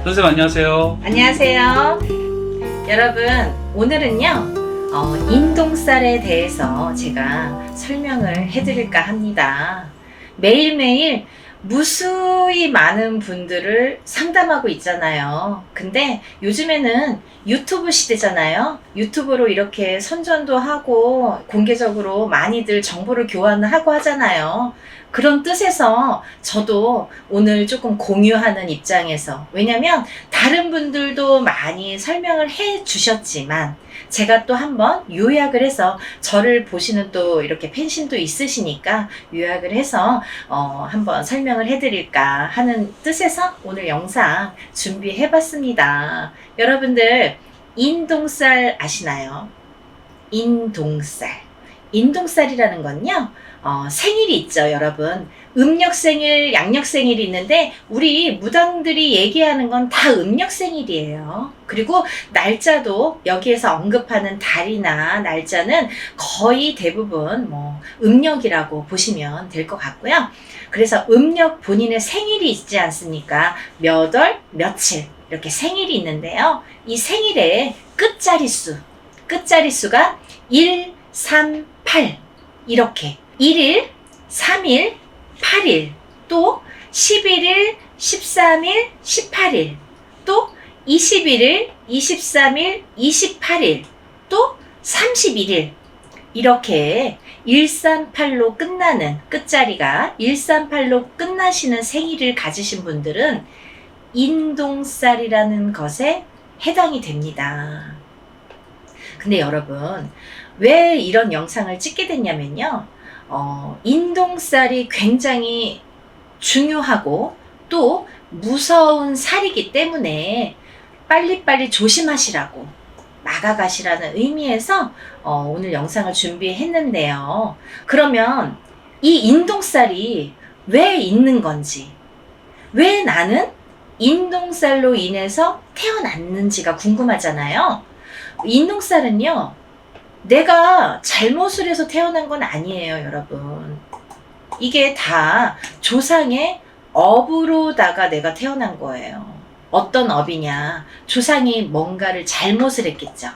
선생님 안녕하세요. 안녕하세요. 여러분, 오늘은요, 인동살에 대해서 제가 설명을 해드릴까 합니다. 매일매일 무수히 많은 분들을 상담하고 있잖아요. 근데 요즘에는 유튜브 시대잖아요. 유튜브로 이렇게 선전도 하고 공개적으로 많이들 정보를 교환하고 하잖아요. 그런 뜻에서 저도 오늘 조금 공유하는 입장에서, 왜냐면 다른 분들도 많이 설명을 해 주셨지만 제가 또 한번 요약을 해서, 저를 보시는 또 이렇게 팬심도 있으시니까 요약을 해서 한번 설명을 해드릴까 하는 뜻에서 오늘 영상 준비해 봤습니다. 여러분들, 인동살 아시나요? 인동살. 인동살이라는 건요, 생일이 있죠, 여러분. 음력생일, 양력생일이 있는데 우리 무당들이 얘기하는 건 다 음력생일이에요. 그리고 날짜도 여기에서 언급하는 달이나 날짜는 거의 대부분 음력이라고 보시면 될 것 같고요. 그래서 음력 본인의 생일이 있지 않습니까? 몇 월, 며칠 이렇게 생일이 있는데요. 이 생일의 끝자리수가 1, 3, 8 이렇게 1일, 3일, 8일, 또 11일, 13일, 18일, 또 21일, 23일, 28일, 또 31일, 이렇게 138로 끝나는, 끝자리가 138로 끝나시는 생일을 가지신 분들은 인동살이라는 것에 해당이 됩니다. 근데 여러분, 왜 이런 영상을 찍게 됐냐면요, 인동살이 굉장히 중요하고 또 무서운 살이기 때문에 빨리빨리 조심하시라고, 막아가시라는 의미에서 오늘 영상을 준비했는데요. 그러면 이 인동살이 왜 있는 건지, 왜 나는 인동살로 인해서 태어났는지가 궁금하잖아요. 인동살은요, 내가 잘못을 해서 태어난 건 아니에요, 여러분. 이게 다 조상의 업으로다가 내가 태어난 거예요. 어떤 업이냐? 조상이 뭔가를 잘못을 했겠죠.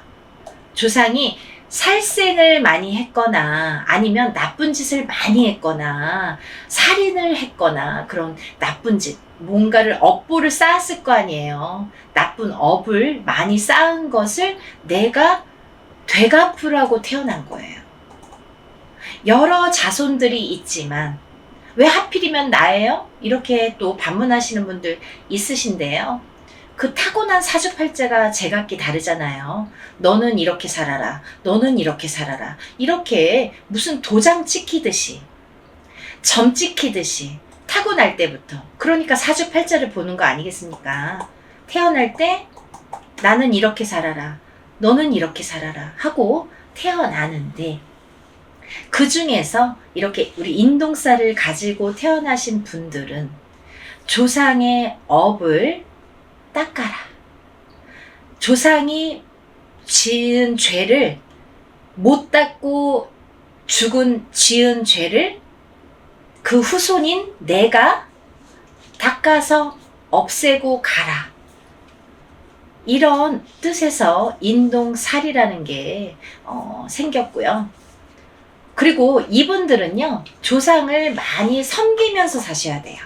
조상이 살생을 많이 했거나, 아니면 나쁜 짓을 많이 했거나, 살인을 했거나, 그런 나쁜 짓, 뭔가를 업보를 쌓았을 거 아니에요. 나쁜 업을 많이 쌓은 것을 내가 되갚으라고 태어난 거예요. 여러 자손들이 있지만 왜 하필이면 나예요? 이렇게 또 반문하시는 분들 있으신데요. 그 타고난 사주팔자가 제각기 다르잖아요. 너는 이렇게 살아라, 너는 이렇게 살아라, 이렇게 무슨 도장 찍히듯이, 점 찍히듯이 타고날 때부터, 그러니까 사주팔자를 보는 거 아니겠습니까? 태어날 때 나는 이렇게 살아라, 너는 이렇게 살아라 하고 태어나는데, 그 중에서 이렇게 우리 인동살을 가지고 태어나신 분들은 조상의 업을 닦아라. 조상이 지은 죄를 못 닦고 지은 죄를 그 후손인 내가 닦아서 없애고 가라. 이런 뜻에서 인동살이라는 게 생겼고요. 그리고 이분들은요, 조상을 많이 섬기면서 사셔야 돼요.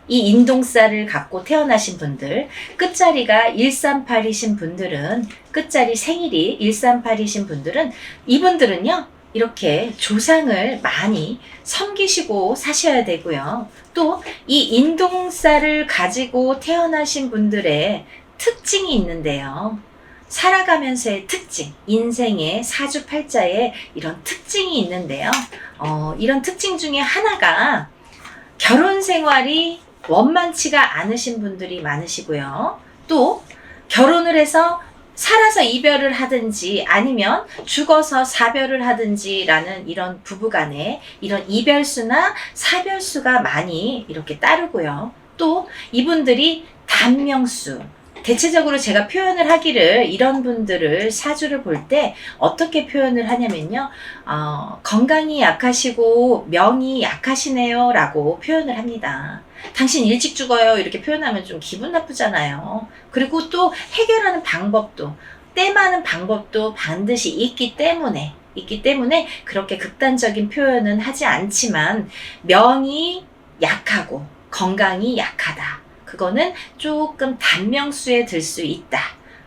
이 인동살을 갖고 태어나신 분들, 끝자리가 138이신 분들은, 끝자리 생일이 138이신 분들은, 이분들은요, 이렇게 조상을 많이 섬기시고 사셔야 되고요. 또 이 인동살을 가지고 태어나신 분들의 특징이 있는데요. 살아가면서의 특징, 인생의 사주팔자에 이런 특징이 있는데요. 이런 특징 중에 하나가 결혼 생활이 원만치가 않으신 분들이 많으시고요. 또 결혼을 해서 살아서 이별을 하든지 아니면 죽어서 사별을 하든지 라는 이런 부부간에 이런 이별수나 사별수가 많이 이렇게 따르고요. 또 이분들이 단명수, 대체적으로 제가 표현을 하기를 이런 분들을 사주를 볼 때 어떻게 표현을 하냐면요. 건강이 약하시고 명이 약하시네요 라고 표현을 합니다. 당신 일찍 죽어요 이렇게 표현하면 좀 기분 나쁘잖아요. 그리고 또 해결하는 방법도 땜하는 방법도 반드시 있기 때문에 그렇게 극단적인 표현은 하지 않지만 명이 약하고 건강이 약하다. 그거는 조금 단명수에 들 수 있다.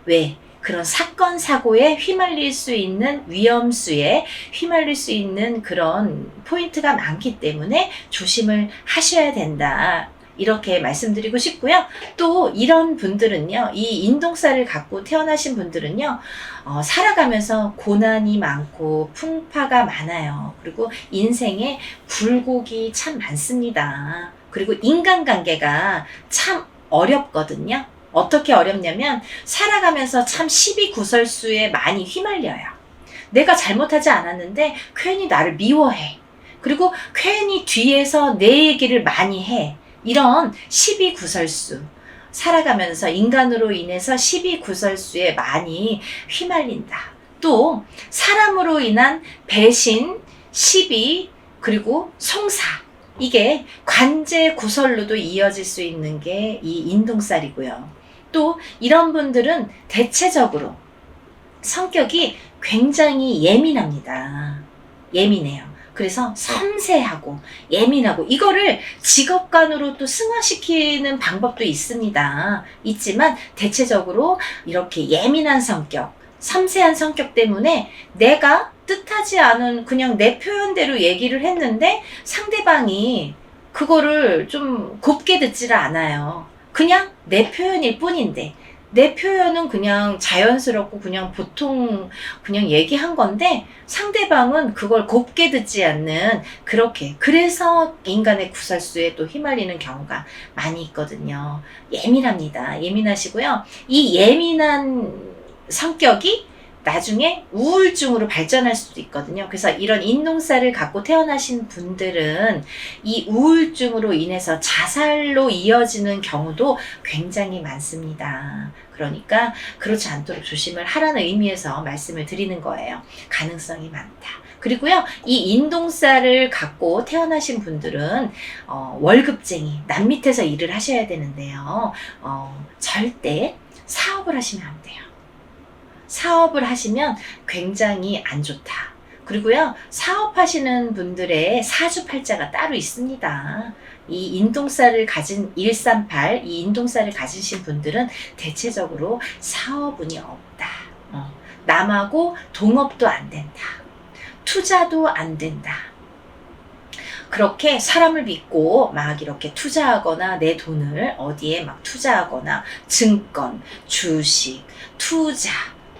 왜? 그런 사건 사고에 휘말릴 수 있는 위험수에 휘말릴 수 있는 그런 포인트가 많기 때문에 조심을 하셔야 된다. 이렇게 말씀드리고 싶고요. 또 이런 분들은요, 이 인동살을 갖고 태어나신 분들은요, 살아가면서 고난이 많고 풍파가 많아요. 그리고 인생에 굴곡이 참 많습니다. 그리고 인간관계가 참 어렵거든요. 어떻게 어렵냐면 살아가면서 참 시비구설수에 많이 휘말려요. 내가 잘못하지 않았는데 괜히 나를 미워해. 그리고 괜히 뒤에서 내 얘기를 많이 해. 이런 시비구설수. 살아가면서 인간으로 인해서 시비구설수에 많이 휘말린다. 또 사람으로 인한 배신, 시비, 그리고 송사. 이게 관제구설로도 이어질 수 있는 게 이 인동살이고요. 또 이런 분들은 대체적으로 성격이 굉장히 예민합니다. 예민해요. 그래서 섬세하고 예민하고 이거를 직업관으로 또 승화시키는 방법도 있습니다. 있지만 대체적으로 이렇게 예민한 성격, 섬세한 성격 때문에 내가 뜻하지 않은 그냥 내 표현대로 얘기를 했는데 상대방이 그거를 좀 곱게 듣지를 않아요. 그냥 내 표현일 뿐인데 내 표현은 그냥 자연스럽고 그냥 보통 그냥 얘기한 건데 상대방은 그걸 곱게 듣지 않는 그렇게 그래서 인간의 구설수에 또 휘말리는 경우가 많이 있거든요. 예민합니다. 예민하시고요. 이 예민한 성격이 나중에 우울증으로 발전할 수도 있거든요. 그래서 이런 인동살을 갖고 태어나신 분들은 이 우울증으로 인해서 자살로 이어지는 경우도 굉장히 많습니다. 그러니까 그렇지 않도록 조심을 하라는 의미에서 말씀을 드리는 거예요. 가능성이 많다. 그리고요, 이 인동살을 갖고 태어나신 분들은 월급쟁이, 남 밑에서 일을 하셔야 되는데요. 절대 사업을 하시면 안 돼요. 사업을 하시면 굉장히 안 좋다. 그리고요, 사업하시는 분들의 사주팔자가 따로 있습니다. 이 인동살을 가진 138, 이 인동살을 가지신 분들은 대체적으로 사업운이 없다. 남하고 동업도 안 된다. 투자도 안 된다. 그렇게 사람을 믿고 막 이렇게 투자하거나 내 돈을 어디에 막 투자하거나 증권, 주식, 투자,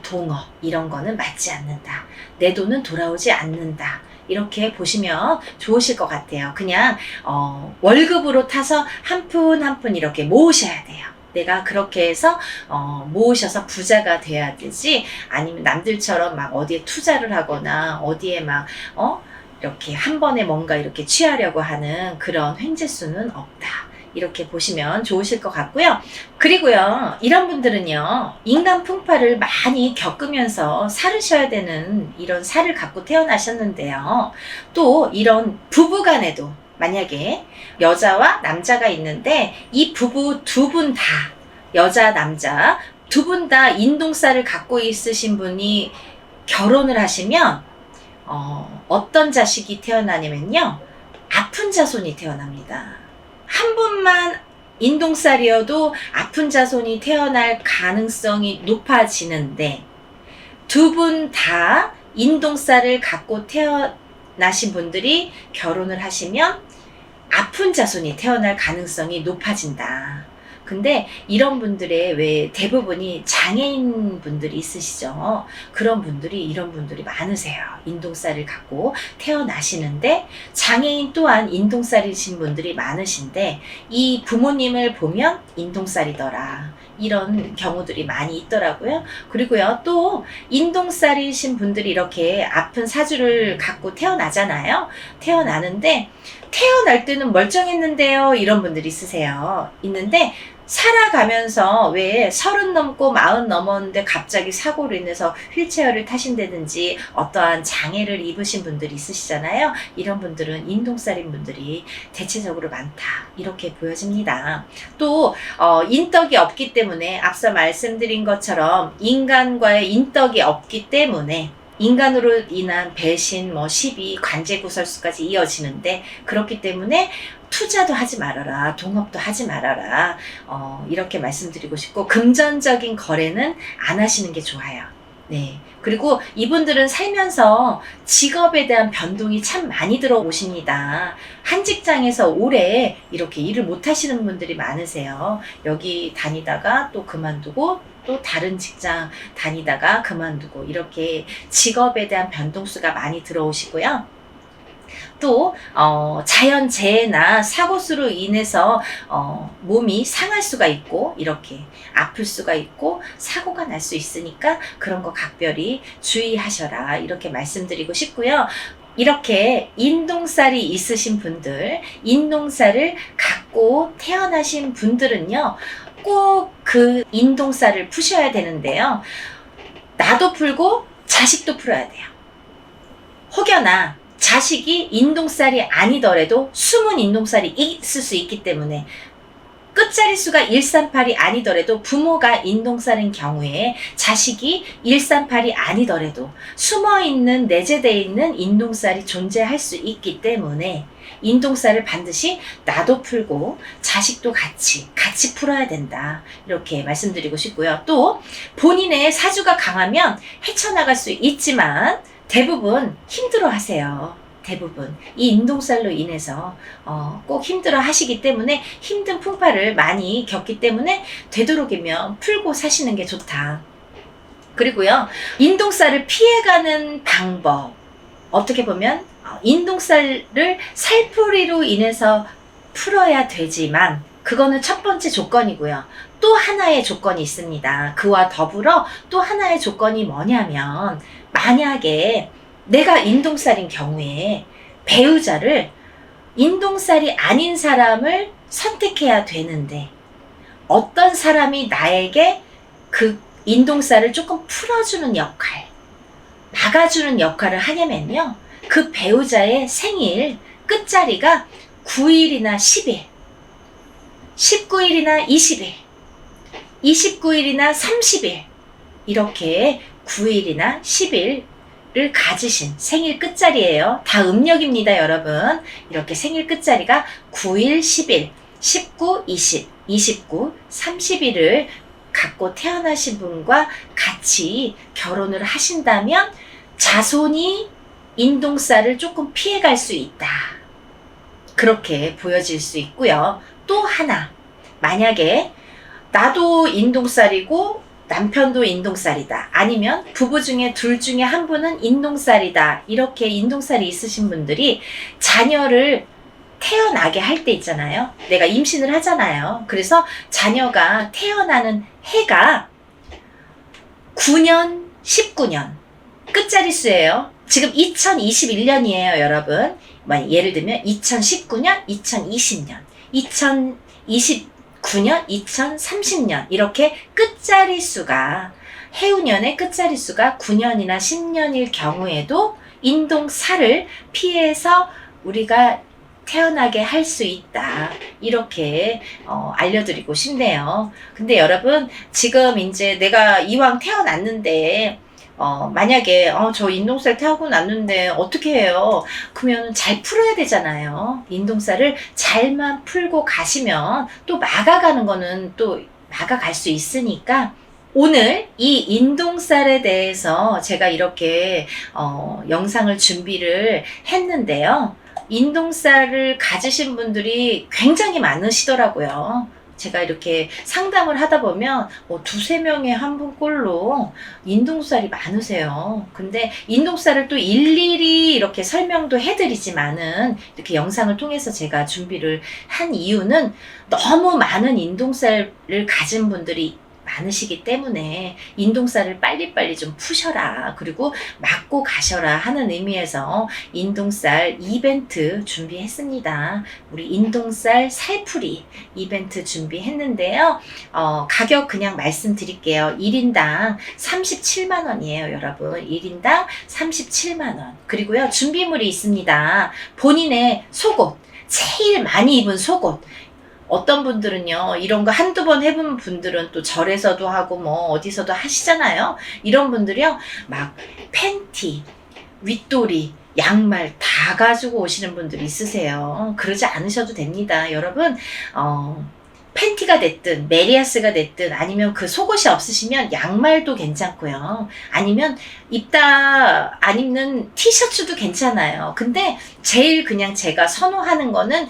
동업 이런 거는 맞지 않는다. 내 돈은 돌아오지 않는다. 이렇게 보시면 좋으실 것 같아요. 그냥 월급으로 타서 한 푼 한 푼 이렇게 모으셔야 돼요. 내가 그렇게 해서 모으셔서 부자가 돼야 되지 아니면 남들처럼 막 어디에 투자를 하거나 어디에 막 이렇게 한 번에 뭔가 이렇게 취하려고 하는 그런 횡재수는 없다. 이렇게 보시면 좋으실 것 같고요. 그리고요, 이런 분들은요, 인간 풍파를 많이 겪으면서 살으셔야 되는 이런 살을 갖고 태어나셨는데요. 또 이런 부부 간에도 만약에 여자와 남자가 있는데 이 부부 두 분 다, 여자, 남자 두 분 다 인동살을 갖고 있으신 분이 결혼을 하시면 어떤 자식이 태어나냐면요, 아픈 자손이 태어납니다. 한 분만 인동살이어도 아픈 자손이 태어날 가능성이 높아지는데 두 분 다 인동살을 갖고 태어나신 분들이 결혼을 하시면 아픈 자손이 태어날 가능성이 높아진다. 근데 이런 분들의 왜 대부분이 장애인 분들이 있으시죠. 그런 분들이 이런 분들이 많으세요. 인동살을 갖고 태어나시는데 장애인 또한 인동살이신 분들이 많으신데 이 부모님을 보면 인동살이더라. 이런 경우들이 많이 있더라고요. 그리고요, 또 인동살이신 분들이 이렇게 아픈 사주를 갖고 태어나잖아요. 태어나는데 태어날 때는 멀쩡했는데요. 이런 분들이 있는데 살아가면서 왜 30 넘고 40 넘었는데 갑자기 사고로 인해서 휠체어를 타신다든지 어떠한 장애를 입으신 분들이 있으시잖아요. 이런 분들은 인동살인 분들이 대체적으로 많다. 이렇게 보여집니다. 또 인덕이 없기 때문에 앞서 말씀드린 것처럼 인간과의 인덕이 없기 때문에 인간으로 인한 배신, 시비, 관제구설수까지 이어지는데, 그렇기 때문에 투자도 하지 말아라, 동업도 하지 말아라, 이렇게 말씀드리고 싶고, 금전적인 거래는 안 하시는 게 좋아요. 네. 그리고 이분들은 살면서 직업에 대한 변동이 참 많이 들어오십니다. 한 직장에서 오래 이렇게 일을 못 하시는 분들이 많으세요. 여기 다니다가 또 그만두고 또 다른 직장 다니다가 그만두고 이렇게 직업에 대한 변동수가 많이 들어오시고요. 또 자연재해나 사고수로 인해서 몸이 상할 수가 있고 이렇게 아플 수가 있고 사고가 날 수 있으니까 그런 거 각별히 주의하셔라 이렇게 말씀드리고 싶고요. 이렇게 인동살이 있으신 분들, 인동살을 갖고 태어나신 분들은요, 꼭 그 인동살을 푸셔야 되는데요. 나도 풀고 자식도 풀어야 돼요. 혹여나 자식이 인동살이 아니더라도 숨은 인동살이 있을 수 있기 때문에 끝자리수가 138이 아니더라도 부모가 인동살인 경우에 자식이 138이 아니더라도 숨어있는 내재되어 있는 인동살이 존재할 수 있기 때문에 인동살을 반드시 나도 풀고 자식도 같이 풀어야 된다. 이렇게 말씀드리고 싶고요. 또 본인의 사주가 강하면 헤쳐나갈 수 있지만 대부분 힘들어 하세요. 대부분 이 인동살로 인해서 꼭 힘들어 하시기 때문에 힘든 풍파를 많이 겪기 때문에 되도록이면 풀고 사시는 게 좋다. 그리고요, 인동살을 피해가는 방법, 어떻게 보면 인동살을 살풀이로 인해서 풀어야 되지만 그거는 첫 번째 조건이고요. 또 하나의 조건이 있습니다. 그와 더불어 또 하나의 조건이 뭐냐면, 만약에 내가 인동살인 경우에 배우자를 인동살이 아닌 사람을 선택해야 되는데 어떤 사람이 나에게 그 인동살을 조금 풀어주는 역할, 막아주는 역할을 하냐면요, 그 배우자의 생일 끝자리가 9일이나 10일, 19일이나 20일, 29일이나 30일, 이렇게 9일이나 10일을 가지신 생일 끝자리예요. 다 음력입니다, 여러분. 이렇게 생일 끝자리가 9일, 10일, 19, 20, 29, 30일을 갖고 태어나신 분과 같이 결혼을 하신다면 자손이 인동살을 조금 피해갈 수 있다. 그렇게 보여질 수 있고요. 또 하나, 만약에 나도 인동살이고 남편도 인동살이다, 아니면 부부 중에 둘 중에 한 분은 인동살이다, 이렇게 인동살이 있으신 분들이 자녀를 태어나게 할 때 있잖아요. 내가 임신을 하잖아요. 그래서 자녀가 태어나는 해가 9년, 19년 끝자리수예요. 지금 2021년이에요, 여러분. 예를 들면 2019년, 2020년, 2029년, 2030년 이렇게 끝자리수가, 해운년의 끝자리수가 9년이나 10년일 경우에도 인동살을 피해서 우리가 태어나게 할 수 있다. 이렇게 알려드리고 싶네요. 근데 여러분, 지금 이제 내가 이왕 태어났는데 만약에 저 인동살 태우고 났는데 어떻게 해요? 그러면 잘 풀어야 되잖아요. 인동살을 잘만 풀고 가시면 또 막아가는 거는 또 막아갈 수 있으니까, 오늘 이 인동살에 대해서 제가 이렇게 영상을 준비를 했는데요. 인동살을 가지신 분들이 굉장히 많으시더라고요. 제가 이렇게 상담을 하다 보면 두세 명에 한 분꼴로 인동살이 많으세요. 근데 인동살을 또 일일이 이렇게 설명도 해드리지만은, 이렇게 영상을 통해서 제가 준비를 한 이유는 너무 많은 인동살을 가진 분들이 많으시기 때문에 인동살을 빨리빨리 좀 푸셔라. 그리고 맞고 가셔라 하는 의미에서 인동살 이벤트 준비했습니다. 우리 인동살 살풀이 이벤트 준비했는데요. 가격 그냥 말씀드릴게요. 1인당 37만 원이에요, 여러분. 1인당 37만 원. 그리고요, 준비물이 있습니다. 본인의 속옷, 제일 많이 입은 속옷. 어떤 분들은요, 이런 거 한두 번 해본 분들은 또 절에서도 하고 뭐 어디서도 하시잖아요. 이런 분들이요, 막 팬티, 윗도리, 양말 다 가지고 오시는 분들이 있으세요. 그러지 않으셔도 됩니다. 여러분, 팬티가 됐든 메리아스가 됐든 아니면 그 속옷이 없으시면 양말도 괜찮고요. 아니면 입다 안 입는 티셔츠도 괜찮아요. 근데 제일 그냥 제가 선호하는 거는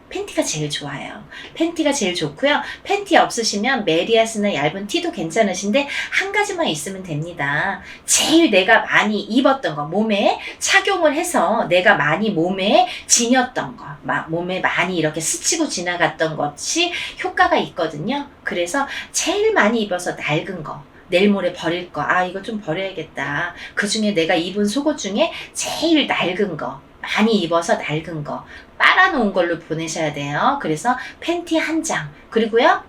팬티가 제일 좋아요. 팬티가 제일 좋고요. 팬티 없으시면 메리아스나 얇은 티도 괜찮으신데 한 가지만 있으면 됩니다. 제일 내가 많이 입었던 거, 몸에 착용을 해서 내가 많이 몸에 지녔던 거, 몸에 많이 이렇게 스치고 지나갔던 것이 효과가 있거든요. 그래서 제일 많이 입어서 낡은 거, 내일 모레 버릴 거, 이거 좀 버려야겠다. 그 중에 내가 입은 속옷 중에 제일 낡은 거, 많이 입어서 낡은 거 빨아놓은 걸로 보내셔야 돼요. 그래서 팬티 한 장, 그리고요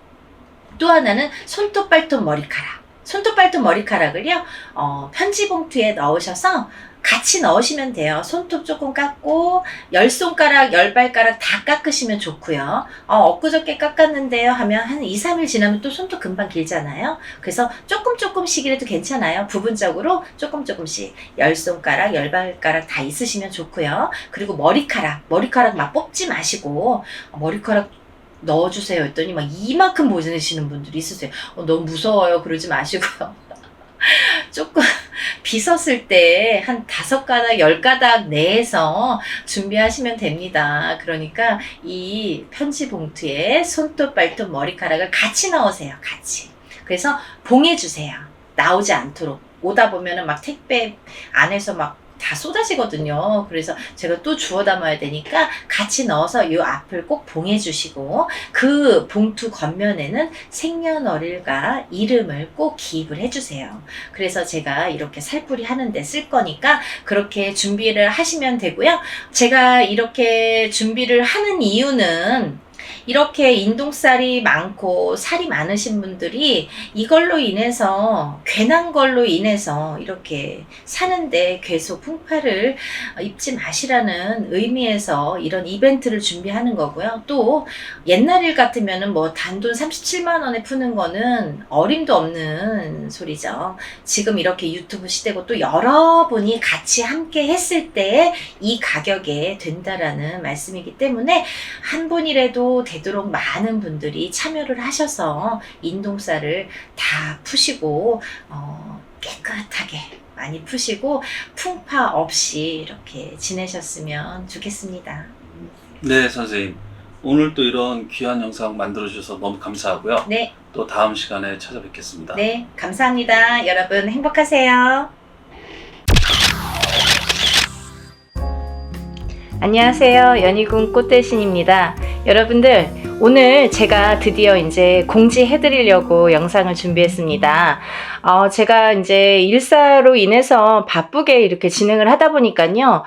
또 하나는 손톱 발톱 머리카락. 손톱 발톱 머리카락을요 편지 봉투에 넣으셔서 같이 넣으시면 돼요. 손톱 조금 깎고 10손가락 10발가락 다 깎으시면 좋고요. 엊그저께 깎았는데요 하면 한 2, 3일 지나면 또 손톱 금방 길잖아요. 그래서 조금씩이라도 괜찮아요. 부분적으로 조금씩 10손가락 10발가락 다 있으시면 좋고요. 그리고 머리카락 막 뽑지 마시고 머리카락 넣어주세요 했더니 막 이만큼 보내시는 분들이 있으세요. 너무 무서워요. 그러지 마시고요. 조금 빗었을 때 한 5가닥, 10가닥 내에서 준비하시면 됩니다. 그러니까 이 편지 봉투에 손톱, 발톱, 머리카락을 같이 넣으세요. 같이. 그래서 봉해주세요. 나오지 않도록. 오다 보면은 막 택배 안에서 막 다 쏟아지거든요. 그래서 제가 또 주워 담아야 되니까 같이 넣어서 이 앞을 꼭 봉해 주시고 그 봉투 겉면에는 생년월일과 이름을 꼭 기입을 해주세요. 그래서 제가 이렇게 살풀이 하는데 쓸 거니까 그렇게 준비를 하시면 되고요. 제가 이렇게 준비를 하는 이유는 이렇게 인동살이 많고 살이 많으신 분들이 이걸로 인해서 괜한 걸로 인해서 이렇게 사는데 계속 풍파를 입지 마시라는 의미에서 이런 이벤트를 준비하는 거고요. 또 옛날 일 같으면은 뭐 단돈 37만 원에 푸는 거는 어림도 없는 소리죠. 지금 이렇게 유튜브 시대고 또 여러분이 같이 함께 했을 때 이 가격에 된다라는 말씀이기 때문에 한 분이라도 되도록 많은 분들이 참여를 하셔서 인동살을 다 푸시고 깨끗하게 많이 푸시고 풍파 없이 이렇게 지내셨으면 좋겠습니다. 네, 선생님. 오늘 또 이런 귀한 영상 만들어주셔서 너무 감사하고요. 네. 또 다음 시간에 찾아뵙겠습니다. 네, 감사합니다. 여러분 행복하세요. 안녕하세요. 연희군 꽃대신입니다. 여러분들 오늘 제가 드디어 이제 공지해드리려고 영상을 준비했습니다. 제가 이제 일사로 인해서 바쁘게 이렇게 진행을 하다 보니까요.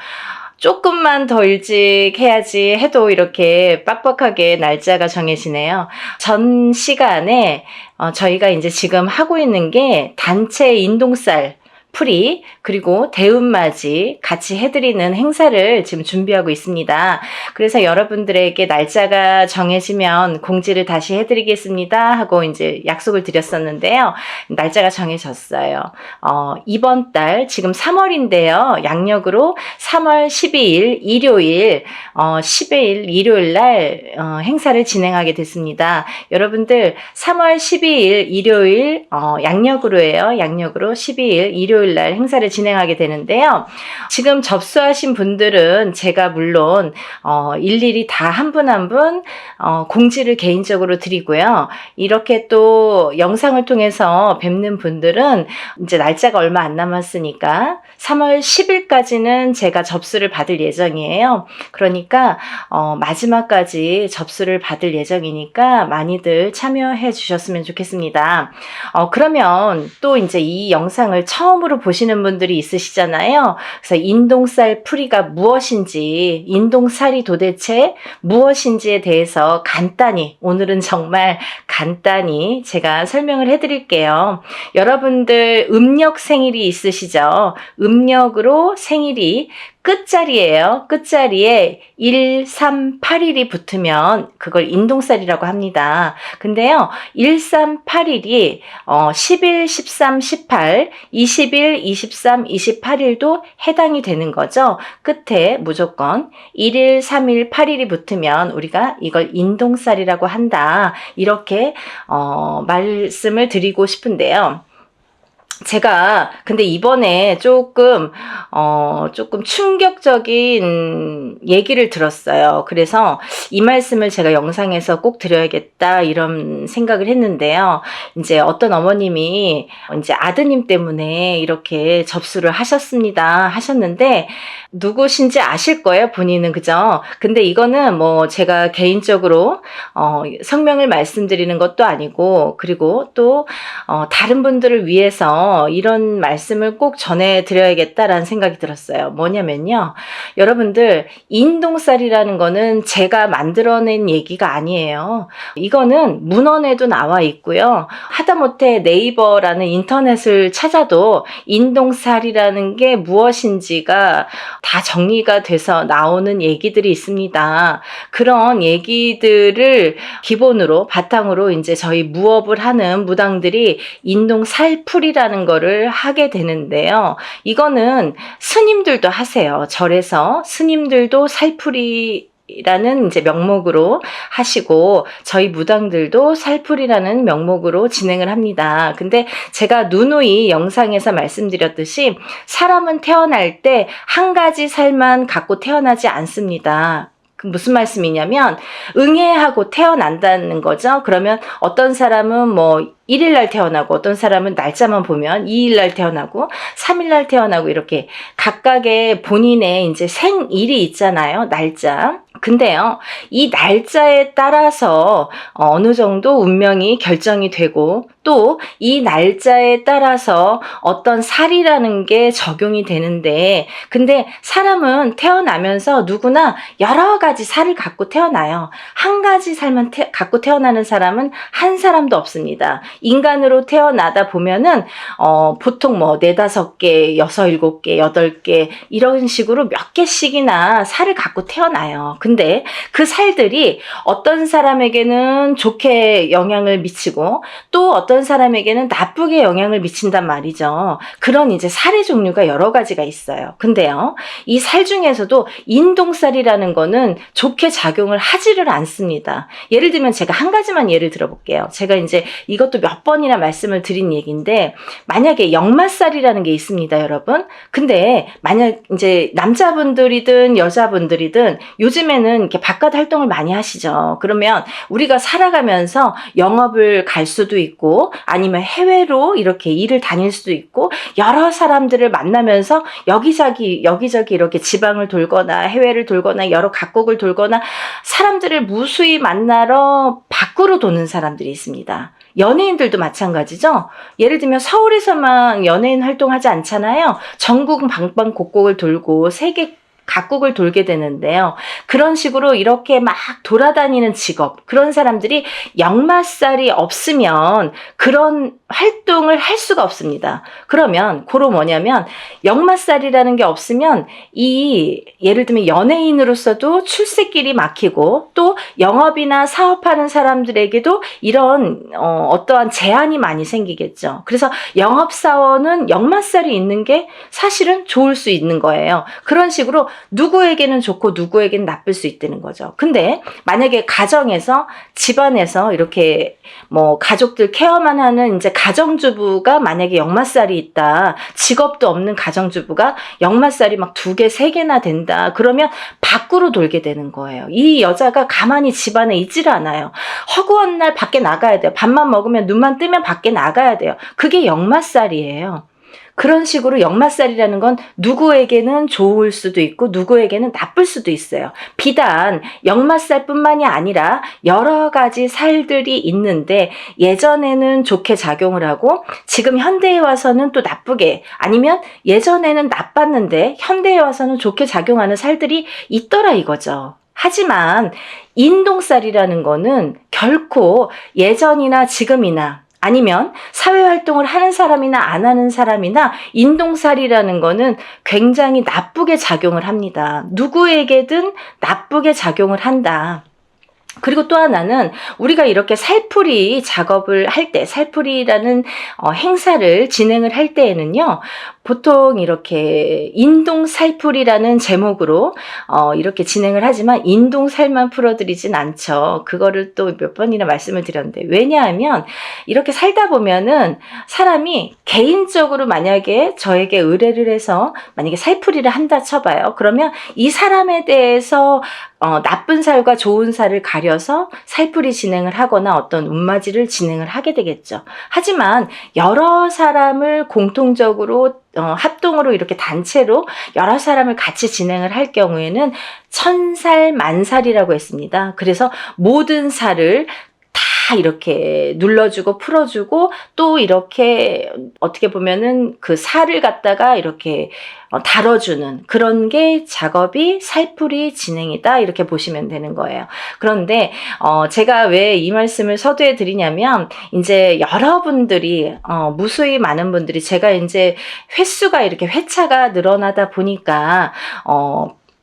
조금만 더 일찍 해야지 해도 이렇게 빡빡하게 날짜가 정해지네요. 전 시간에 저희가 이제 지금 하고 있는 게 단체 인동살 풀이 그리고 대운맞이 같이 해드리는 행사를 지금 준비하고 있습니다. 그래서 여러분들에게 날짜가 정해지면 공지를 다시 해드리겠습니다 하고 이제 약속을 드렸었는데요. 날짜가 정해졌어요. 이번 달 지금 3월인데요. 양력으로 3월 12일 일요일 10일 일요일 날 행사를 진행하게 됐습니다. 여러분들 3월 12일 일요일 양력으로예요. 양력으로 12일 일요일 일요일 날 행사를 진행하게 되는데요. 지금 접수하신 분들은 제가 물론 일일이 다 한 분 한 분 공지를 개인적으로 드리고요. 이렇게 또 영상을 통해서 뵙는 분들은 이제 날짜가 얼마 안 남았으니까 3월 10일까지는 제가 접수를 받을 예정이에요. 그러니까 마지막까지 접수를 받을 예정이니까 많이들 참여해 주셨으면 좋겠습니다. 그러면 또 이제 이 영상을 처음으로 보시는 분들이 있으시잖아요. 그래서 인동살 풀이가 무엇인지, 인동살이 도대체 무엇인지에 대해서 간단히, 오늘은 정말 간단히 제가 설명을 해드릴게요. 여러분들 음력 생일이 있으시죠? 음력으로 생일이 끝자리예요. 끝자리에 1, 3, 8일이 붙으면 그걸 인동살이라고 합니다. 근데요, 1, 3, 8일이 10일, 13, 18, 20일, 23, 28일도 해당이 되는 거죠. 끝에 무조건 1일, 3일, 8일이 붙으면 우리가 이걸 인동살이라고 한다. 이렇게 말씀을 드리고 싶은데요. 제가 근데 이번에 조금 충격적인 얘기를 들었어요. 그래서 이 말씀을 제가 영상에서 꼭 드려야겠다 이런 생각을 했는데요. 이제 어떤 어머님이 이제 아드님 때문에 이렇게 접수를 하셨는데 누구신지 아실 거예요, 본인은. 그죠? 근데 이거는 뭐 제가 개인적으로 성명을 말씀드리는 것도 아니고, 그리고 또 다른 분들을 위해서 이런 말씀을 꼭 전해드려야겠다라는 생각이 들었어요. 뭐냐면요, 여러분들, 인동살이라는 거는 제가 만들어낸 얘기가 아니에요. 이거는 문헌에도 나와 있고요. 하다못해 네이버라는 인터넷을 찾아도 인동살이라는 게 무엇인지가 다 정리가 돼서 나오는 얘기들이 있습니다. 그런 얘기들을 기본으로 바탕으로 이제 저희 무업을 하는 무당들이 인동살풀이라는 거를 하게 되는데요. 이거는 스님들도 하세요. 절에서 스님들도 살풀이 라는 이제 명목으로 하시고, 저희 무당들도 살풀이라는 명목으로 진행을 합니다. 근데 제가 누누이 영상에서 말씀드렸듯이 사람은 태어날 때 한 가지 살만 갖고 태어나지 않습니다. 무슨 말씀이냐면 응애하고 태어난다는 거죠. 그러면 어떤 사람은 뭐 1일날 태어나고, 어떤 사람은 날짜만 보면 2일날 태어나고 3일날 태어나고, 이렇게 각각의 본인의 이제 생일이 있잖아요. 날짜. 근데요, 이 날짜에 따라서 어느 정도 운명이 결정이 되고, 또 이 날짜에 따라서 어떤 살이라는 게 적용이 되는데, 근데 사람은 태어나면서 누구나 여러 가지 살을 갖고 태어나요. 한 가지 살만 갖고 태어나는 사람은 한 사람도 없습니다. 인간으로 태어나다 보면은 보통 뭐 4, 5개, 6, 7개, 8개 이런 식으로 몇 개씩이나 살을 갖고 태어나요. 근데 그 살들이 어떤 사람에게는 좋게 영향을 미치고, 또 어떤 사람에게는 나쁘게 영향을 미친단 말이죠. 그런 이제 살의 종류가 여러 가지가 있어요. 근데요, 이 살 중에서도 인동살이라는 거는 좋게 작용을 하지를 않습니다. 예를 들면 제가 한 가지만 예를 들어볼게요. 제가 이제 이것도 몇 번이나 말씀을 드린 얘기인데, 만약에 역마살이라는 게 있습니다, 여러분. 근데 만약 이제 남자분들이든 여자분들이든 요즘에는 이렇게 바깥 활동을 많이 하시죠. 그러면 우리가 살아가면서 영업을 갈 수도 있고, 아니면 해외로 이렇게 일을 다닐 수도 있고, 여러 사람들을 만나면서 여기저기 이렇게 지방을 돌거나 해외를 돌거나 여러 각국을 돌거나 사람들을 무수히 만나러 밖으로 도는 사람들이 있습니다. 연예인들도 마찬가지죠. 예를 들면 서울에서만 연예인 활동하지 않잖아요. 전국 방방곡곡을 돌고 세계 각국을 돌게 되는데요. 그런 식으로 이렇게 막 돌아다니는 직업, 그런 사람들이 역마살이 없으면 그런 활동을 할 수가 없습니다. 그러면 고로 뭐냐면, 역마살이라는 게 없으면 예를 들면 연예인으로서도 출세길이 막히고, 또 영업이나 사업하는 사람들에게도 이런 어떠한 제한이 많이 생기겠죠. 그래서 영업사원은 역마살이 있는 게 사실은 좋을 수 있는 거예요. 그런 식으로 누구에게는 좋고 누구에게는 나쁠 수 있다는 거죠. 근데 만약에 가정에서 집안에서 이렇게 뭐 가족들 케어만 하는 이제 가정주부가 만약에 역마살이 있다. 직업도 없는 가정주부가 역마살이 막 2개, 3개나 된다. 그러면 밖으로 돌게 되는 거예요. 이 여자가 가만히 집안에 있지를 않아요. 허구한 날 밖에 나가야 돼요. 밥만 먹으면 눈만 뜨면 밖에 나가야 돼요. 그게 역마살이에요. 그런 식으로 역마살이라는 건 누구에게는 좋을 수도 있고 누구에게는 나쁠 수도 있어요. 비단 역마살뿐만이 아니라 여러 가지 살들이 있는데 예전에는 좋게 작용을 하고 지금 현대에 와서는 또 나쁘게, 아니면 예전에는 나빴는데 현대에 와서는 좋게 작용하는 살들이 있더라 이거죠. 하지만 인동살이라는 거는 결코 예전이나 지금이나 아니면 사회활동을 하는 사람이나 안 하는 사람이나 인동살이라는 거는 굉장히 나쁘게 작용을 합니다. 누구에게든 나쁘게 작용을 한다. 그리고 또 하나는 우리가 이렇게 살풀이 작업을 할 때, 살풀이라는 행사를 진행을 할 때에는요, 보통 이렇게 인동살풀이라는 제목으로 이렇게 진행을 하지만 인동살만 풀어드리진 않죠. 그거를 또 몇 번이나 말씀을 드렸는데, 왜냐하면 이렇게 살다 보면은 사람이 개인적으로 만약에 저에게 의뢰를 해서 만약에 살풀이를 한다 쳐봐요. 그러면 이 사람에 대해서 나쁜 살과 좋은 살을 가려서 살풀이 진행을 하거나 어떤 운맞이를 진행을 하게 되겠죠. 하지만 여러 사람을 공통적으로 합동으로 이렇게 단체로 여러 사람을 같이 진행을 할 경우에는 천살 만살이라고 했습니다. 그래서 모든 살을 다 이렇게 눌러주고 풀어주고 또 이렇게 어떻게 보면은 그 살을 갖다가 이렇게 다뤄주는 그런 게 작업이 살풀이 진행이다 이렇게 보시면 되는 거예요. 그런데 제가 왜 이 말씀을 서두에 드리냐면 이제 여러분들이 무수히 많은 분들이 제가 이제 횟수가 이렇게 회차가 늘어나다 보니까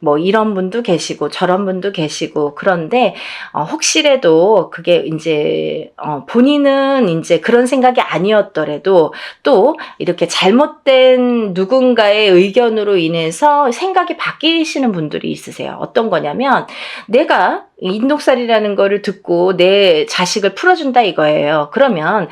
뭐 이런 분도 계시고 저런 분도 계시고 그런데 혹시라도 그게 이제 본인은 이제 그런 생각이 아니었더라도 또 이렇게 잘못된 누군가의 의견으로 인해서 생각이 바뀌시는 분들이 있으세요. 어떤 거냐면 내가 인동살이라는 거를 듣고 내 자식을 풀어준다 이거예요. 그러면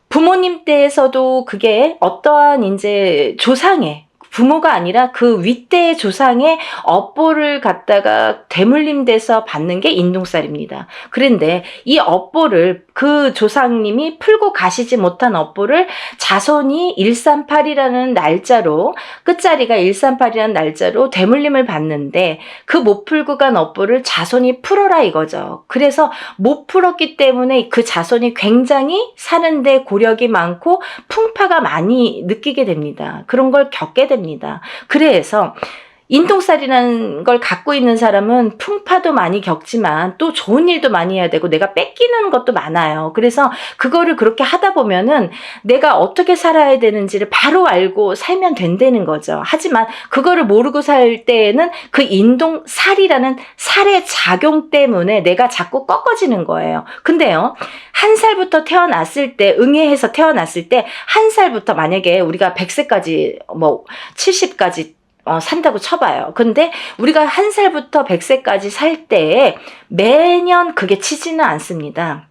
부모님 때에서도 그게 어떠한 이제 조상의 부모가 아니라 그 윗대의 조상의 업보를 갖다가 대물림돼서 받는 게 인동살입니다. 그런데 이 업보를 그 조상님이 풀고 가시지 못한 업보를 자손이 138이라는 날짜로 끝자리가 138이라는 날짜로 대물림을 받는데 그 못 풀고 간 업보를 자손이 풀어라 이거죠. 그래서 못 풀었기 때문에 그 자손이 굉장히 사는데 고력이 많고 풍파가 많이 느끼게 됩니다. 그런 걸 겪게 됩니다. 그래서 인동살이라는 걸 갖고 있는 사람은 풍파도 많이 겪지만 또 좋은 일도 많이 해야 되고 내가 뺏기는 것도 많아요. 그래서 그거를 그렇게 하다 보면은 내가 어떻게 살아야 되는지를 바로 알고 살면 된다는 거죠. 하지만 그거를 모르고 살 때에는 그 인동살이라는 살의 작용 때문에 내가 자꾸 꺾어지는 거예요. 근데요, 1살부터 태어났을 때, 응애해서 태어났을 때 1살부터 만약에 우리가 100세까지 뭐 70까지 산다고 쳐봐요. 근데 우리가 1살부터 100세까지 살 때 매년 그게 치지는 않습니다.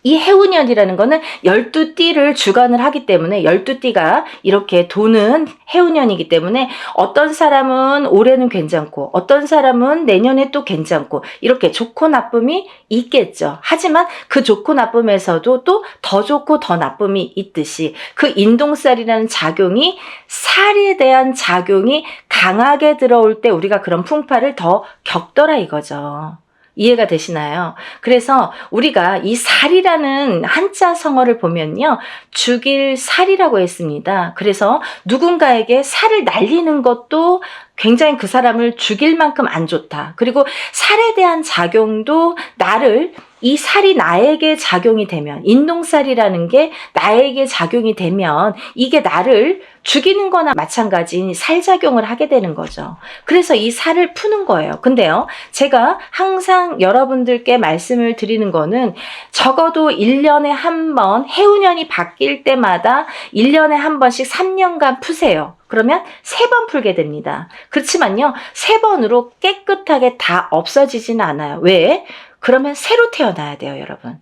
이 해운년이라는 거는 12띠를 주관을 하기 때문에 12띠가 이렇게 도는 해운년이기 때문에 어떤 사람은 올해는 괜찮고 어떤 사람은 내년에 또 괜찮고 이렇게 좋고 나쁨이 있겠죠. 하지만 그 좋고 나쁨에서도 또 더 좋고 더 나쁨이 있듯이 그 인동살이라는 작용이 살에 대한 작용이 강하게 들어올 때 우리가 그런 풍파를 더 겪더라 이거죠. 이해가 되시나요? 그래서 우리가 이 살이라는 한자 성어를 보면요, 죽일 살이라고 했습니다. 그래서 누군가에게 살을 날리는 것도 굉장히 그 사람을 죽일 만큼 안 좋다. 그리고 살에 대한 작용도 나를 이 살이 나에게 작용이 되면, 인동살이라는 게 나에게 작용이 되면 이게 나를 죽이는 거나 마찬가지인 살작용을 하게 되는 거죠. 그래서 이 살을 푸는 거예요. 근데요, 제가 항상 여러분들께 말씀을 드리는 거는 적어도 1년에 한 번, 해운년이 바뀔 때마다 1년에 한 번씩 3년간 푸세요. 그러면 3번 풀게 됩니다. 그렇지만요, 3번으로 깨끗하게 다 없어지지는 않아요. 왜? 그러면 새로 태어나야 돼요, 여러분.